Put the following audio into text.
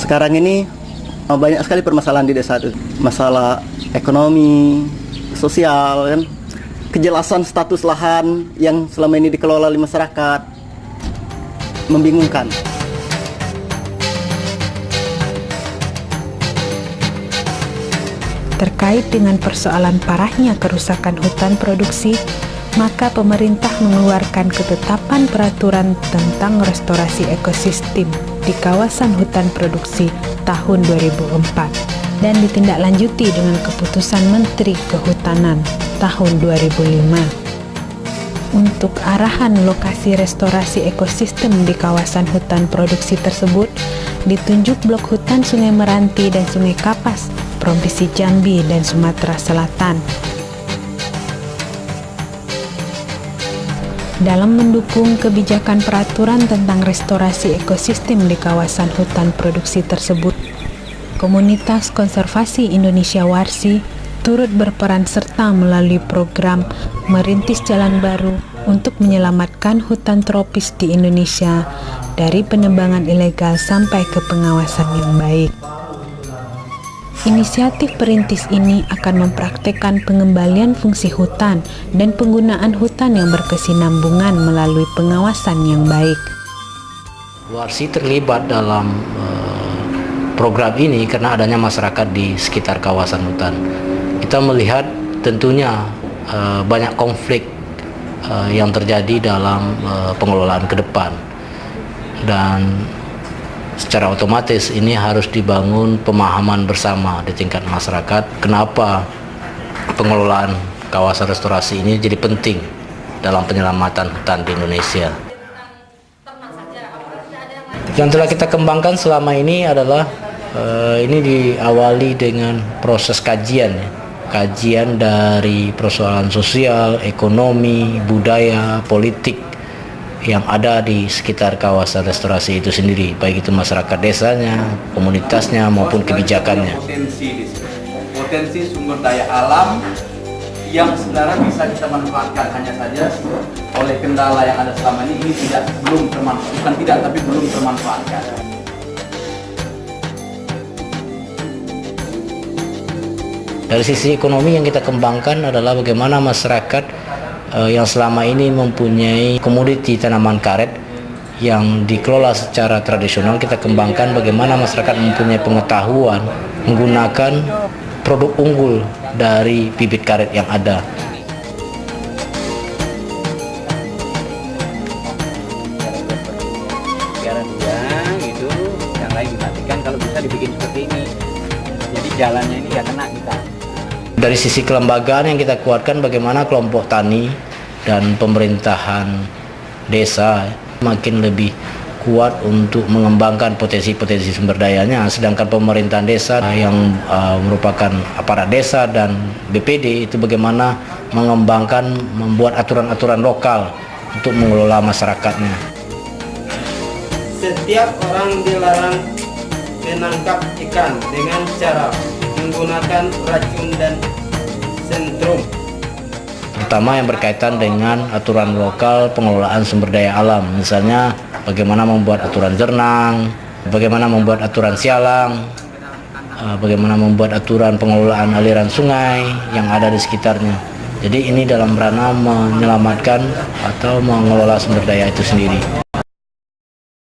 Sekarang ini banyak sekali permasalahan di desa itu. Masalah ekonomi, sosial, kan? Kejelasan status lahan yang selama ini dikelola oleh masyarakat membingungkan. Terkait dengan persoalan parahnya kerusakan hutan produksi, maka pemerintah mengeluarkan ketetapan peraturan tentang restorasi ekosistem di kawasan hutan produksi tahun 2004 dan ditindaklanjuti dengan keputusan Menteri Kehutanan tahun 2005. Untuk arahan lokasi restorasi ekosistem di kawasan hutan produksi tersebut, ditunjuk blok hutan Sungai Meranti dan Sungai Kapas, Provinsi Jambi dan Sumatera Selatan. Dalam mendukung kebijakan peraturan tentang restorasi ekosistem di kawasan hutan produksi tersebut, Komunitas Konservasi Indonesia Warsi turut berperan serta melalui program Merintis Jalan Baru untuk menyelamatkan hutan tropis di Indonesia dari penebangan ilegal sampai ke pengawasan yang baik. Inisiatif perintis ini akan mempraktekkan pengembalian fungsi hutan dan penggunaan hutan yang berkesinambungan melalui pengawasan yang baik. Warsi terlibat dalam program ini karena adanya masyarakat di sekitar kawasan hutan. Kita melihat tentunya banyak konflik yang terjadi dalam pengelolaan ke depan, dan secara otomatis ini harus dibangun pemahaman bersama di tingkat masyarakat kenapa pengelolaan kawasan restorasi ini jadi penting dalam penyelamatan hutan di Indonesia. Yang telah kita kembangkan selama ini adalah ini diawali dengan proses kajian, kajian dari persoalan sosial, ekonomi, budaya, politik yang ada di sekitar kawasan restorasi itu sendiri, baik itu masyarakat desanya, komunitasnya, maupun kebijakannya. Potensi sumber daya alam yang sebenarnya bisa kita manfaatkan, hanya saja oleh kendala yang ada selama ini belum termanfaatkan. Dari sisi ekonomi yang kita kembangkan adalah bagaimana masyarakat yang selama ini mempunyai komoditi tanaman karet yang dikelola secara tradisional, kita kembangkan bagaimana masyarakat mempunyai pengetahuan menggunakan produk unggul dari bibit karet yang ada. Biaran dia gitu, yang lain dimatikan, kalau bisa dibikin seperti ini. Jadi jalannya ini ya kena kita. Dari sisi kelembagaan yang kita kuatkan, bagaimana kelompok tani dan pemerintahan desa makin lebih kuat untuk mengembangkan potensi-potensi sumber dayanya, sedangkan pemerintahan desa yang merupakan aparat desa dan BPD itu bagaimana mengembangkan, membuat aturan-aturan lokal untuk mengelola masyarakatnya. Setiap orang dilarang menangkap ikan dengan cara menggunakan racun dan sentrum. Terutama yang berkaitan dengan aturan lokal pengelolaan sumber daya alam, misalnya bagaimana membuat aturan zernang, bagaimana membuat aturan sialang, bagaimana membuat aturan pengelolaan aliran sungai yang ada di sekitarnya. Jadi ini dalam ranah menyelamatkan atau mengelola sumber daya itu sendiri.